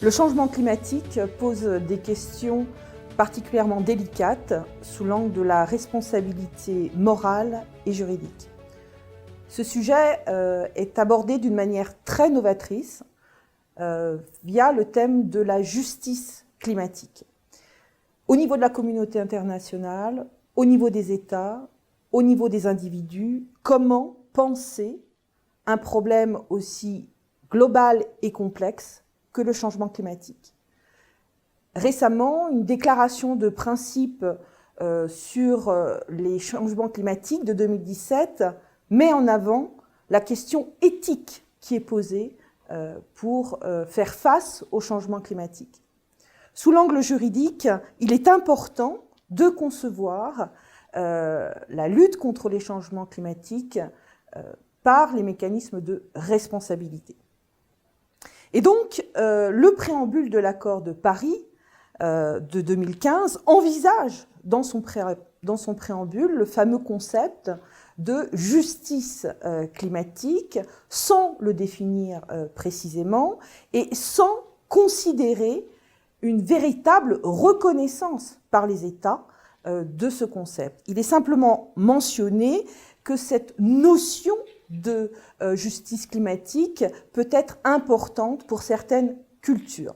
Le changement climatique pose des questions particulièrement délicates sous l'angle de la responsabilité morale et juridique. Ce sujet est abordé d'une manière très novatrice via le thème de la justice climatique. Au niveau de la communauté internationale, au niveau des États, au niveau des individus, comment penser un problème aussi global et complexe que le changement climatique. Récemment, une déclaration de principe sur les changements climatiques de 2017 met en avant la question éthique qui est posée pour faire face au changement climatique. Sous l'angle juridique, il est important de concevoir la lutte contre les changements climatiques par les mécanismes de responsabilité. Et donc, le préambule de l'accord de Paris de 2015 envisage dans son préambule le fameux concept de justice climatique sans le définir précisément et sans considérer une véritable reconnaissance par les États de ce concept. Il est simplement mentionné que cette notion de justice climatique peut être importante pour certaines cultures.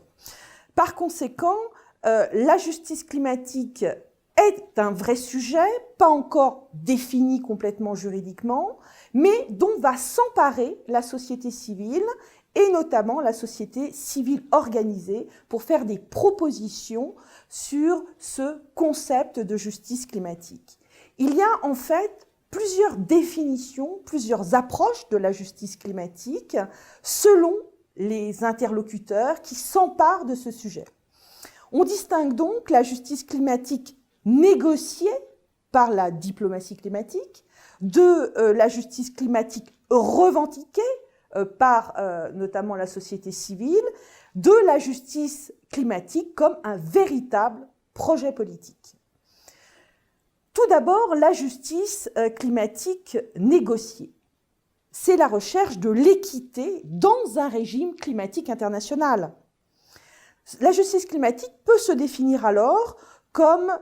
Par conséquent, la justice climatique est un vrai sujet, pas encore défini complètement juridiquement, mais dont va s'emparer la société civile et notamment la société civile organisée pour faire des propositions sur ce concept de justice climatique. Il y a en fait plusieurs définitions, plusieurs approches de la justice climatique selon les interlocuteurs qui s'emparent de ce sujet. On distingue donc la justice climatique négociée par la diplomatie climatique de la justice climatique revendiquée par notamment la société civile, de la justice climatique comme un véritable projet politique. Tout d'abord, la justice climatique négociée. C'est la recherche de l'équité dans un régime climatique international. La justice climatique peut se définir alors comme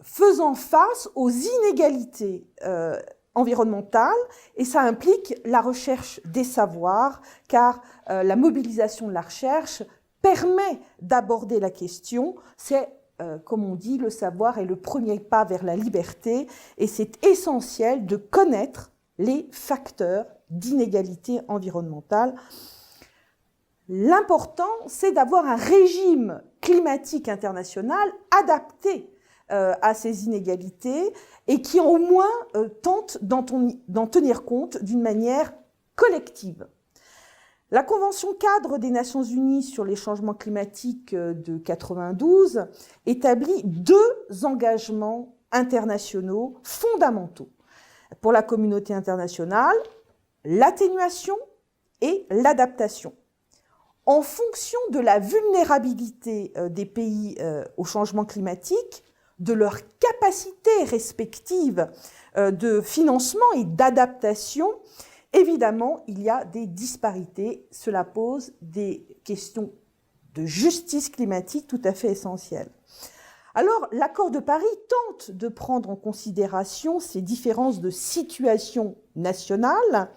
faisant face aux inégalités environnementales, et ça implique la recherche des savoirs, car la mobilisation de la recherche permet d'aborder la question. C'est comme on dit, le savoir est le premier pas vers la liberté et c'est essentiel de connaître les facteurs d'inégalité environnementale. L'important, c'est d'avoir un régime climatique international adapté à ces inégalités et qui au moins tente d'en tenir compte d'une manière collective. La Convention cadre des Nations Unies sur les changements climatiques de 1992 établit deux engagements internationaux fondamentaux pour la communauté internationale, l'atténuation et l'adaptation. En fonction de la vulnérabilité des pays au changement climatique, de leur capacité respective de financement et d'adaptation, évidemment, il y a des disparités. Cela pose des questions de justice climatique tout à fait essentielles. Alors, l'accord de Paris tente de prendre en considération ces différences de situation nationale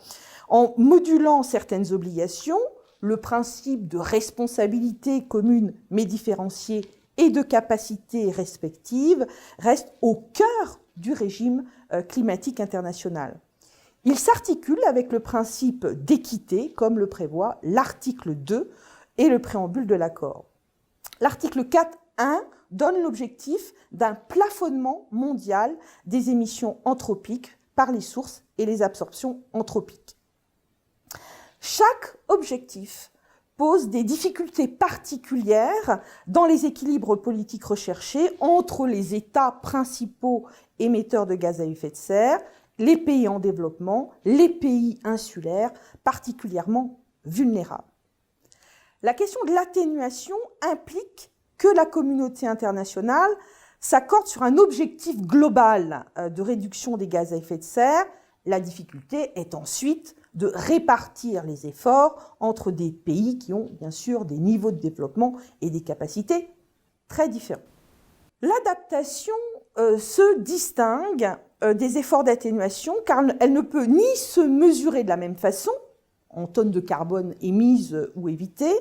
en modulant certaines obligations. Le principe de responsabilité commune mais différenciée et de capacité respective reste au cœur du régime climatique international. Il s'articule avec le principe d'équité, comme le prévoit l'article 2 et le préambule de l'accord. L'article 4.1 donne l'objectif d'un plafonnement mondial des émissions anthropiques par les sources et les absorptions anthropiques. Chaque objectif pose des difficultés particulières dans les équilibres politiques recherchés entre les États principaux émetteurs de gaz à effet de serre, les pays en développement, les pays insulaires, particulièrement vulnérables. La question de l'atténuation implique que la communauté internationale s'accorde sur un objectif global de réduction des gaz à effet de serre. La difficulté est ensuite de répartir les efforts entre des pays qui ont bien sûr des niveaux de développement et des capacités très différents. L'adaptation se distingue des efforts d'atténuation car elle ne peut ni se mesurer de la même façon, en tonnes de carbone émises ou évitées,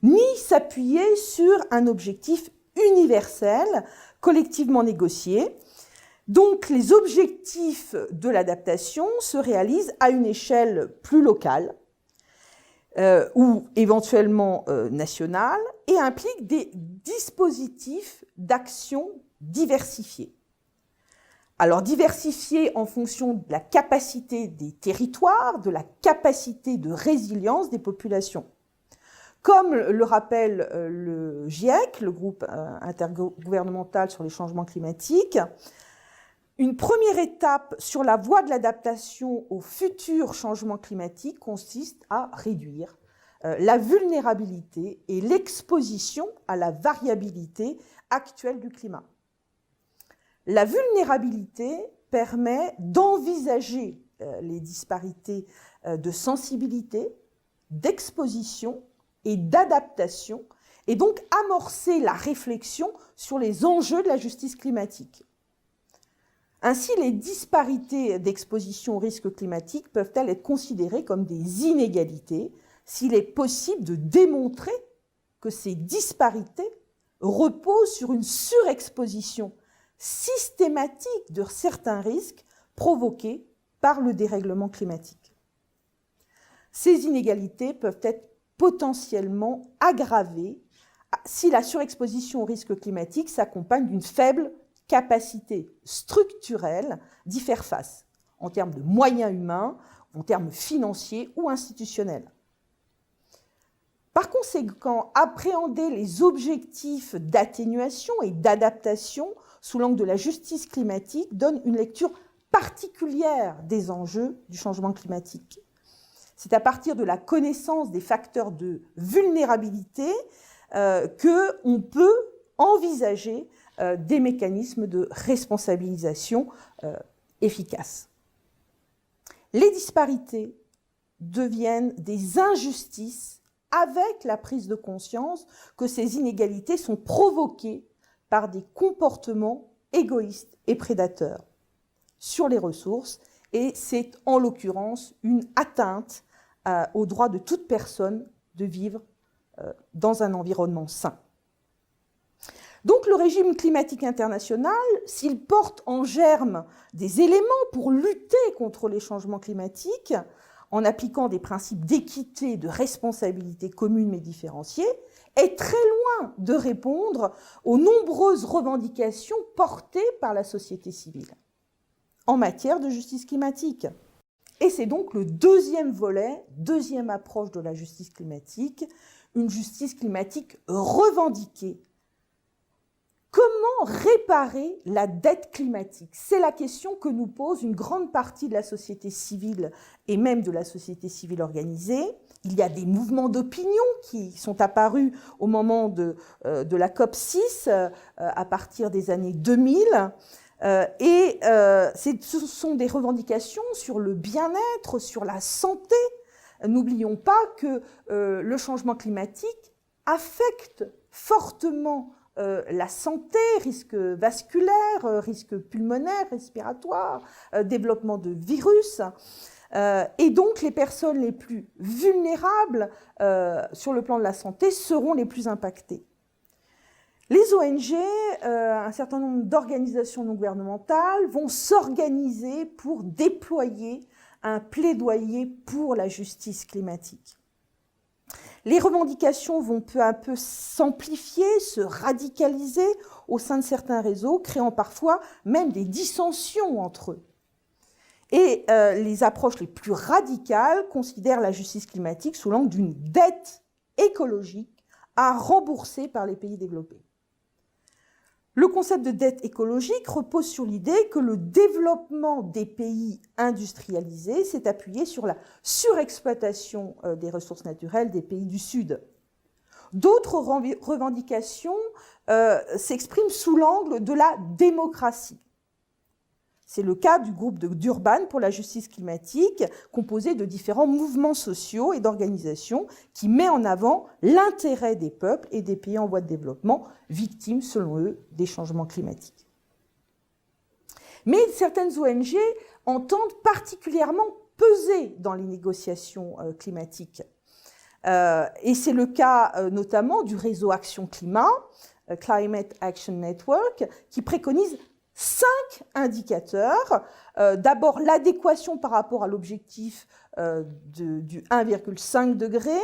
ni s'appuyer sur un objectif universel, collectivement négocié. Donc les objectifs de l'adaptation se réalisent à une échelle plus locale ou éventuellement nationale et impliquent des dispositifs d'action diversifiés. Alors diversifiés en fonction de la capacité des territoires, de la capacité de résilience des populations. Comme le rappelle le GIEC, le groupe intergouvernemental sur les changements climatiques, une première étape sur la voie de l'adaptation aux futurs changements climatiques consiste à réduire la vulnérabilité et l'exposition à la variabilité actuelle du climat. La vulnérabilité permet d'envisager les disparités de sensibilité, d'exposition et d'adaptation, et donc amorcer la réflexion sur les enjeux de la justice climatique. Ainsi, les disparités d'exposition au risque climatique peuvent-elles être considérées comme des inégalités s'il est possible de démontrer que ces disparités reposent sur une surexposition systématique de certains risques provoqués par le dérèglement climatique. Ces inégalités peuvent être potentiellement aggravées si la surexposition au risque climatique s'accompagne d'une faible capacité structurelle d'y faire face, en termes de moyens humains, en termes financiers ou institutionnels. Par conséquent, appréhender les objectifs d'atténuation et d'adaptation sous l'angle de la justice climatique donne une lecture particulière des enjeux du changement climatique. C'est à partir de la connaissance des facteurs de vulnérabilité qu'on peut envisager des mécanismes de responsabilisation efficaces. Les disparités deviennent des injustices avec la prise de conscience que ces inégalités sont provoquées par des comportements égoïstes et prédateurs sur les ressources, et c'est en l'occurrence une atteinte au droit de toute personne de vivre dans un environnement sain. Donc le régime climatique international, s'il porte en germe des éléments pour lutter contre les changements climatiques, en appliquant des principes d'équité, de responsabilité commune mais différenciée, est très loin de répondre aux nombreuses revendications portées par la société civile en matière de justice climatique. Et c'est donc le deuxième volet, deuxième approche de la justice climatique, une justice climatique revendiquée. Comment réparer la dette climatique? C'est la question que nous pose une grande partie de la société civile et même de la société civile organisée. Il y a des mouvements d'opinion qui sont apparus au moment de la COP6 à partir des années 2000. Ce sont des revendications sur le bien-être, sur la santé. N'oublions pas que le changement climatique affecte fortement la santé, risques vasculaires, risques pulmonaires, respiratoires, développement de virus. Et donc, les personnes les plus vulnérables sur le plan de la santé seront les plus impactées. Les ONG, un certain nombre d'organisations non gouvernementales vont s'organiser pour déployer un plaidoyer pour la justice climatique. Les revendications vont peu à peu s'amplifier, se radicaliser au sein de certains réseaux, créant parfois même des dissensions entre eux. Et les approches les plus radicales considèrent la justice climatique sous l'angle d'une dette écologique à rembourser par les pays développés. Le concept de dette écologique repose sur l'idée que le développement des pays industrialisés s'est appuyé sur la surexploitation des ressources naturelles des pays du Sud. D'autres revendications s'expriment sous l'angle de la démocratie. C'est le cas du groupe de Durban pour la justice climatique, composé de différents mouvements sociaux et d'organisations qui met en avant l'intérêt des peuples et des pays en voie de développement, victimes, selon eux, des changements climatiques. Mais certaines ONG entendent particulièrement peser dans les négociations climatiques. Et c'est le cas notamment du réseau Action Climat, Climate Action Network, qui préconise 5 indicateurs. D'abord, l'adéquation par rapport à l'objectif du 1,5 degré.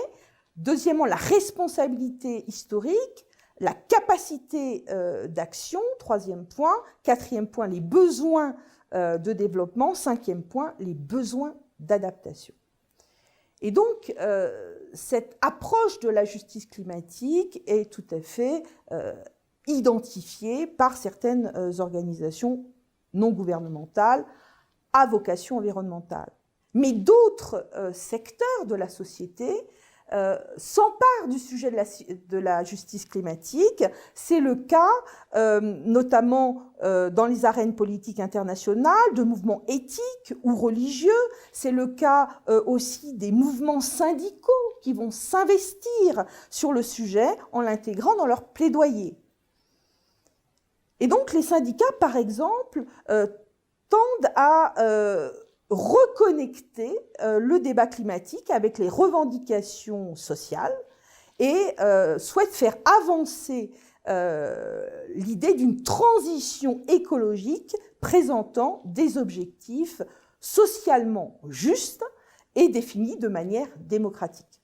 Deuxièmement, la responsabilité historique. La capacité d'action, 3e point. 4e point, les besoins de développement. 5e point, les besoins d'adaptation. Et donc, cette approche de la justice climatique est tout à fait identifiée par certaines organisations non gouvernementales à vocation environnementale. Mais d'autres secteurs de la société s'emparent du sujet de la justice climatique. C'est le cas notamment dans les arènes politiques internationales, de mouvements éthiques ou religieux. C'est le cas aussi des mouvements syndicaux qui vont s'investir sur le sujet en l'intégrant dans leur plaidoyer. Et donc les syndicats, par exemple, tendent à reconnecter le débat climatique avec les revendications sociales et souhaitent faire avancer l'idée d'une transition écologique présentant des objectifs socialement justes et définis de manière démocratique.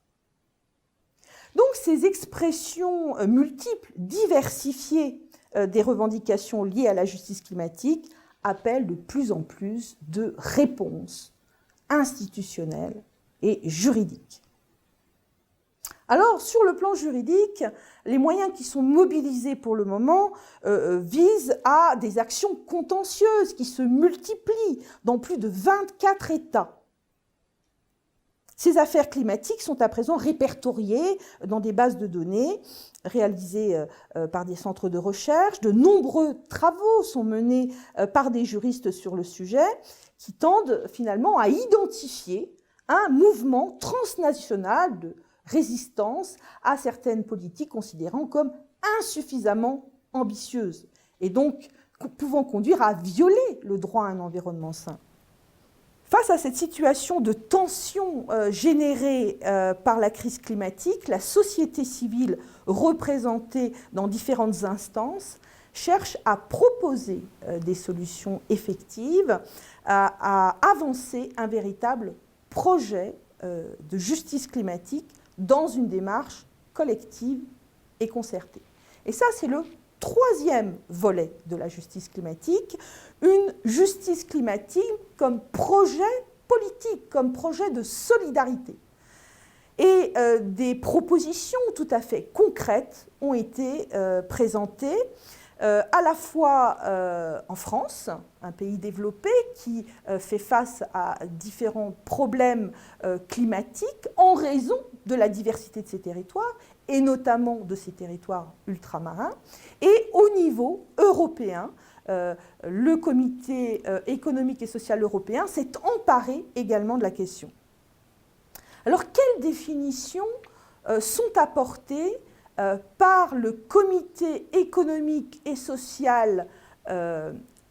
Donc ces expressions multiples, diversifiées des revendications liées à la justice climatique appellent de plus en plus de réponses institutionnelles et juridiques. Alors, sur le plan juridique, les moyens qui sont mobilisés pour le moment visent à des actions contentieuses qui se multiplient dans plus de 24 États. Ces affaires climatiques sont à présent répertoriées dans des bases de données réalisées par des centres de recherche. De nombreux travaux sont menés par des juristes sur le sujet qui tendent finalement à identifier un mouvement transnational de résistance à certaines politiques considérées comme insuffisamment ambitieuses et donc pouvant conduire à violer le droit à un environnement sain. Face à cette situation de tension générée par la crise climatique, la société civile représentée dans différentes instances cherche à proposer des solutions effectives, à avancer un véritable projet de justice climatique dans une démarche collective et concertée. Et ça, c'est le 3e volet de la justice climatique, une justice climatique comme projet politique, comme projet de solidarité. Et des propositions tout à fait concrètes ont été présentées, à la fois en France, un pays développé qui fait face à différents problèmes climatiques en raison de la diversité de ses territoires, et notamment de ces territoires ultramarins, et au niveau européen, le Comité économique et social européen s'est emparé également de la question. Alors, quelles définitions sont apportées par le Comité économique et social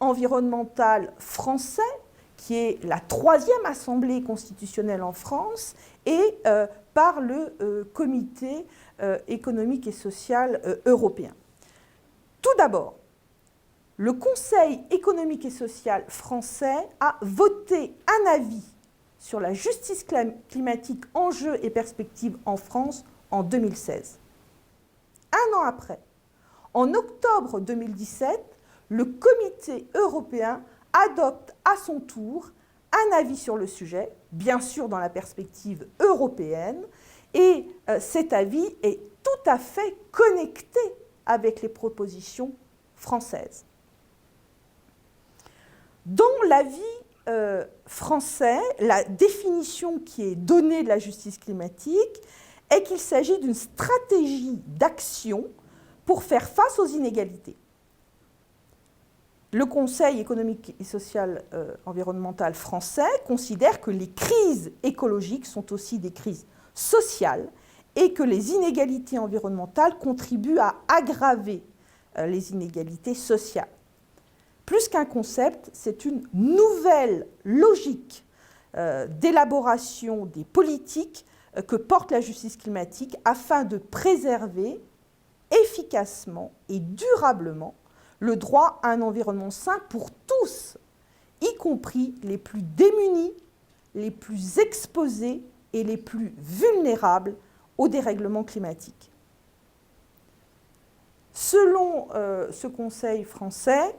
environnemental français, qui est la 3e assemblée constitutionnelle en France, et par le Comité économique et social européen. Tout d'abord, le Conseil économique et social français a voté un avis sur la justice climatique, enjeux et perspectives en France en 2016. Un an après, en octobre 2017, le Comité européen adopte à son tour un avis sur le sujet, bien sûr dans la perspective européenne, et cet avis est tout à fait connecté avec les propositions françaises. Dans l'avis français, la définition qui est donnée de la justice climatique est qu'il s'agit d'une stratégie d'action pour faire face aux inégalités. Le Conseil économique et social environnemental français considère que les crises écologiques sont aussi des crises sociales et que les inégalités environnementales contribuent à aggraver les inégalités sociales. Plus qu'un concept, c'est une nouvelle logique d'élaboration des politiques que porte la justice climatique afin de préserver efficacement et durablement le droit à un environnement sain pour tous, y compris les plus démunis, les plus exposés et les plus vulnérables au dérèglement climatique. Selon ce Conseil français,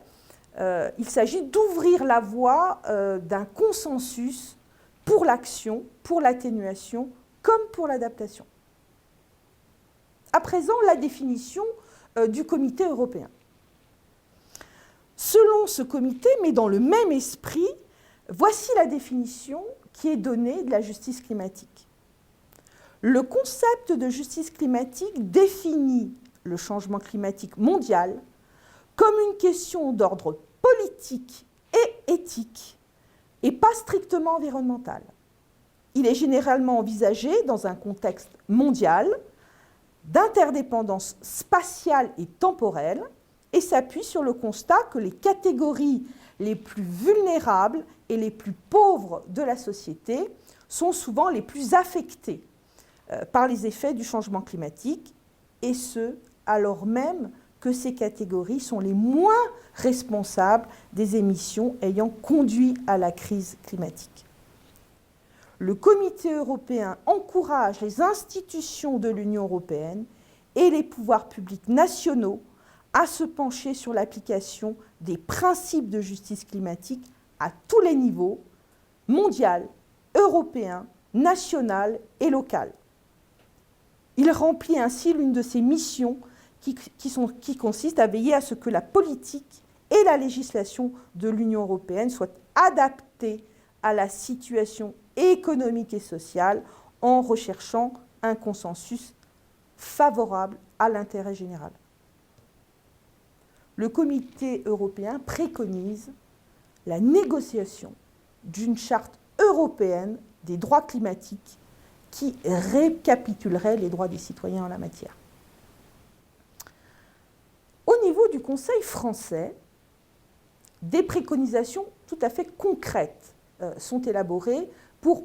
il s'agit d'ouvrir la voie d'un consensus pour l'action, pour l'atténuation, comme pour l'adaptation. À présent, la définition du Comité européen. Selon ce comité, mais dans le même esprit, voici la définition qui est donnée de la justice climatique. Le concept de justice climatique définit le changement climatique mondial comme une question d'ordre politique et éthique, et pas strictement environnemental. Il est généralement envisagé dans un contexte mondial d'interdépendance spatiale et temporelle et s'appuie sur le constat que les catégories les plus vulnérables et les plus pauvres de la société sont souvent les plus affectées par les effets du changement climatique, et ce, alors même que ces catégories sont les moins responsables des émissions ayant conduit à la crise climatique. Le Comité européen encourage les institutions de l'Union européenne et les pouvoirs publics nationaux à se pencher sur l'application des principes de justice climatique à tous les niveaux, mondial, européen, national et local. Il remplit ainsi l'une de ses missions qui consiste à veiller à ce que la politique et la législation de l'Union européenne soient adaptées à la situation économique et sociale en recherchant un consensus favorable à l'intérêt général. Le Comité européen préconise la négociation d'une charte européenne des droits climatiques qui récapitulerait les droits des citoyens en la matière. Au niveau du Conseil français, des préconisations tout à fait concrètes sont élaborées pour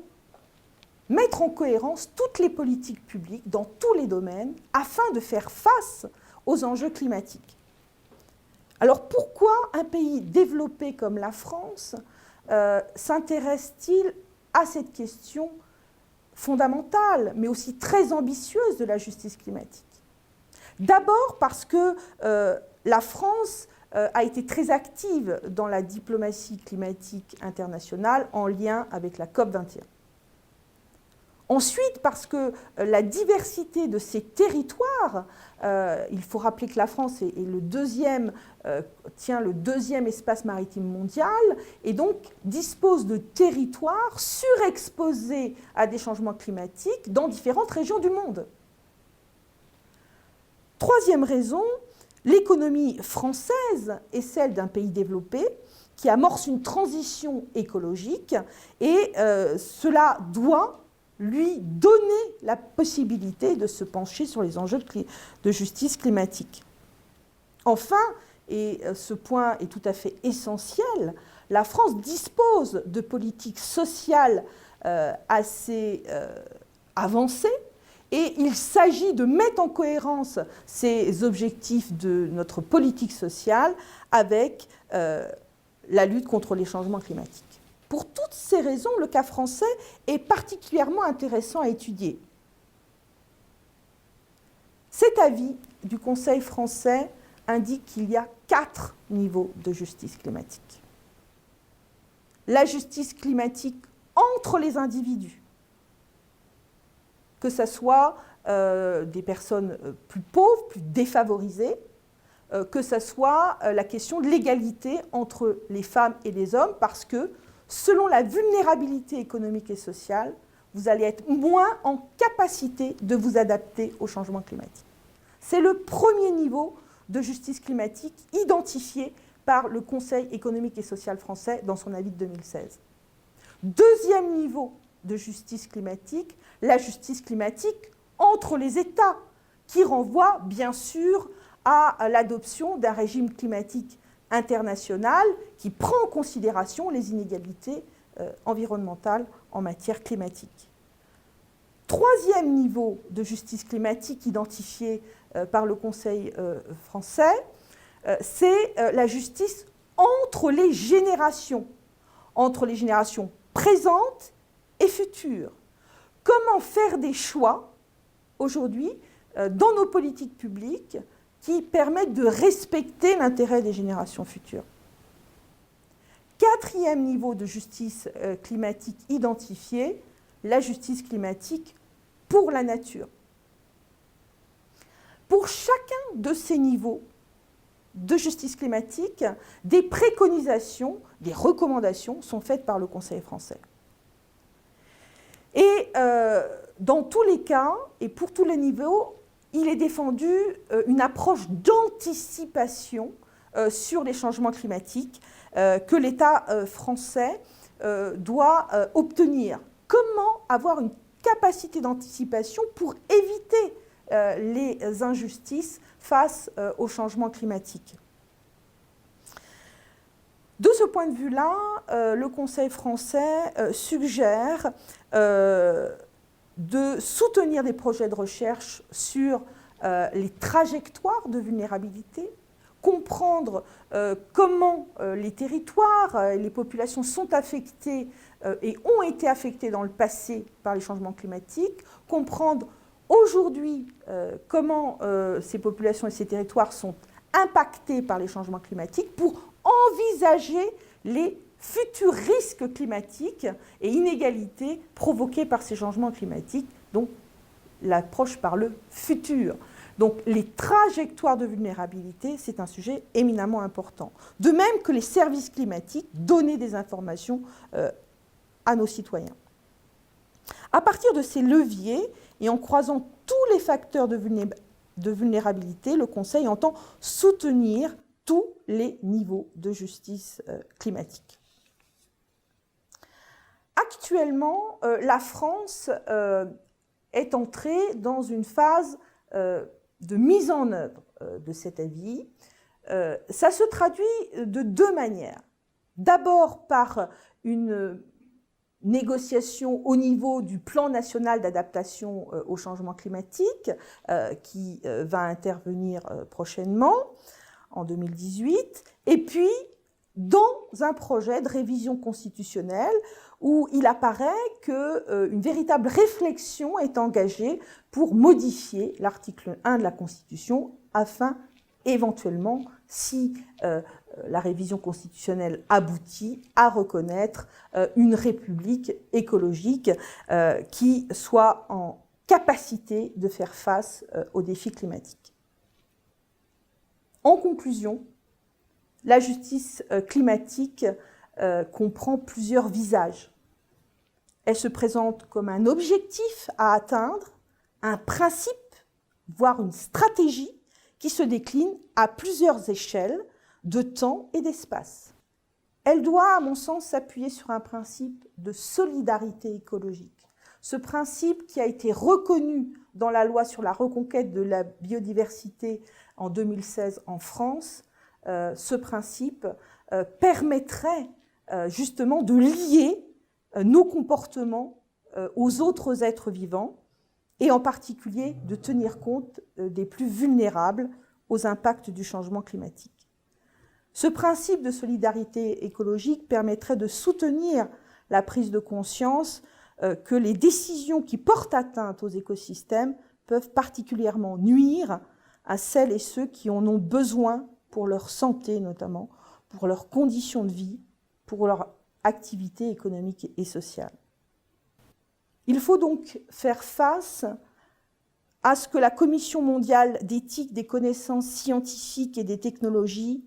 mettre en cohérence toutes les politiques publiques dans tous les domaines afin de faire face aux enjeux climatiques. Alors pourquoi un pays développé comme la France s'intéresse-t-il à cette question fondamentale, mais aussi très ambitieuse de la justice climatique? D'abord parce que la France a été très active dans la diplomatie climatique internationale en lien avec la COP21. Ensuite, parce que la diversité de ces territoires, il faut rappeler que la France tient le deuxième espace maritime mondial et donc dispose de territoires surexposés à des changements climatiques dans différentes régions du monde. Troisième raison, l'économie française est celle d'un pays développé qui amorce une transition écologique et cela doit lui donner la possibilité de se pencher sur les enjeux de justice climatique. Enfin, et ce point est tout à fait essentiel, la France dispose de politiques sociales assez avancées et il s'agit de mettre en cohérence ces objectifs de notre politique sociale avec la lutte contre les changements climatiques. Pour toutes ces raisons, le cas français est particulièrement intéressant à étudier. Cet avis du Conseil français indique qu'il y a 4 niveaux de justice climatique. La justice climatique entre les individus, que ce soit des personnes plus pauvres, plus défavorisées, que ce soit la question de l'égalité entre les femmes et les hommes, parce que selon la vulnérabilité économique et sociale, vous allez être moins en capacité de vous adapter au changement climatique. C'est le premier niveau de justice climatique identifié par le Conseil économique et social français dans son avis de 2016. Deuxième niveau de justice climatique, la justice climatique entre les États, qui renvoie bien sûr à l'adoption d'un régime climatique international qui prend en considération les inégalités environnementales en matière climatique. Troisième niveau de justice climatique identifié par le Conseil français, c'est la justice entre les générations présentes et futures. Comment faire des choix aujourd'hui dans nos politiques publiques qui permettent de respecter l'intérêt des générations futures. Quatrième niveau de justice climatique identifié, la justice climatique pour la nature. Pour chacun de ces niveaux de justice climatique, des préconisations, des recommandations sont faites par le Conseil français. Et dans tous les cas, et pour tous les niveaux, il est défendu une approche d'anticipation sur les changements climatiques que l'État français doit obtenir. Comment avoir une capacité d'anticipation pour éviter les injustices face au changement climatique? De ce point de vue-là, le Conseil français suggère de soutenir des projets de recherche sur les trajectoires de vulnérabilité, comprendre comment les territoires et les populations sont affectées et ont été affectées dans le passé par les changements climatiques, comprendre aujourd'hui comment ces populations et ces territoires sont impactés par les changements climatiques pour envisager les futurs risques climatiques et inégalités provoqués par ces changements climatiques, donc l'approche par le futur. Donc les trajectoires de vulnérabilité, c'est un sujet éminemment important. De même que les services climatiques, donner des informations à nos citoyens. À partir de ces leviers, et en croisant tous les facteurs de vulnérabilité, le Conseil entend soutenir tous les niveaux de justice climatique. Actuellement, la France est entrée dans une phase de mise en œuvre de cet avis. Ça se traduit de deux manières. D'abord par une négociation au niveau du plan national d'adaptation au changement climatique qui va intervenir prochainement, en 2018, et puis dans un projet de révision constitutionnelle où il apparaît qu'une véritable réflexion est engagée pour modifier l'article 1 de la Constitution afin, éventuellement, si la révision constitutionnelle aboutit, à reconnaître une république écologique qui soit en capacité de faire face aux défis climatiques. En conclusion, la justice climatique comprend plusieurs visages. Elle se présente comme un objectif à atteindre, un principe, voire une stratégie qui se décline à plusieurs échelles de temps et d'espace. Elle doit, à mon sens, s'appuyer sur un principe de solidarité écologique. Ce principe qui a été reconnu dans la loi sur la reconquête de la biodiversité en 2016 en France, ce principe permettrait justement de lier nos comportements aux autres êtres vivants et en particulier de tenir compte des plus vulnérables aux impacts du changement climatique. Ce principe de solidarité écologique permettrait de soutenir la prise de conscience que les décisions qui portent atteinte aux écosystèmes peuvent particulièrement nuire à celles et ceux qui en ont besoin pour leur santé notamment, pour leurs conditions de vie, pour leur activité économique et sociale. Il faut donc faire face à ce que la Commission mondiale d'éthique des connaissances scientifiques et des technologies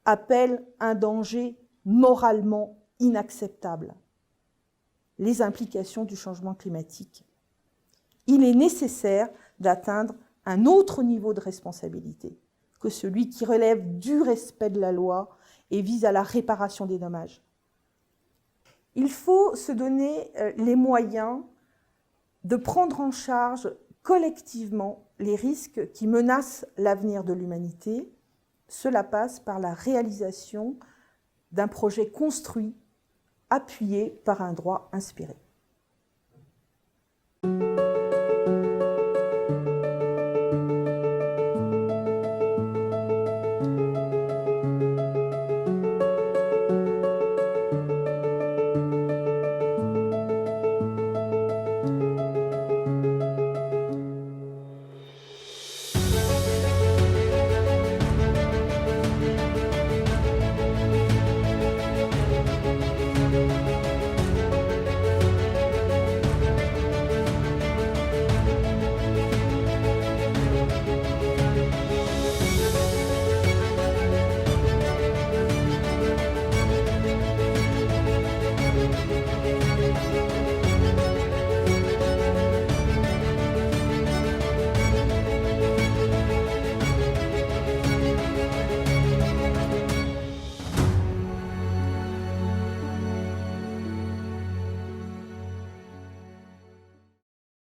appelle un danger moralement inacceptable, les implications du changement climatique. Il est nécessaire d'atteindre un autre niveau de responsabilité que celui qui relève du respect de la loi et vise à la réparation des dommages. Il faut se donner les moyens de prendre en charge collectivement les risques qui menacent l'avenir de l'humanité. Cela passe par la réalisation d'un projet construit, appuyé par un droit inspiré.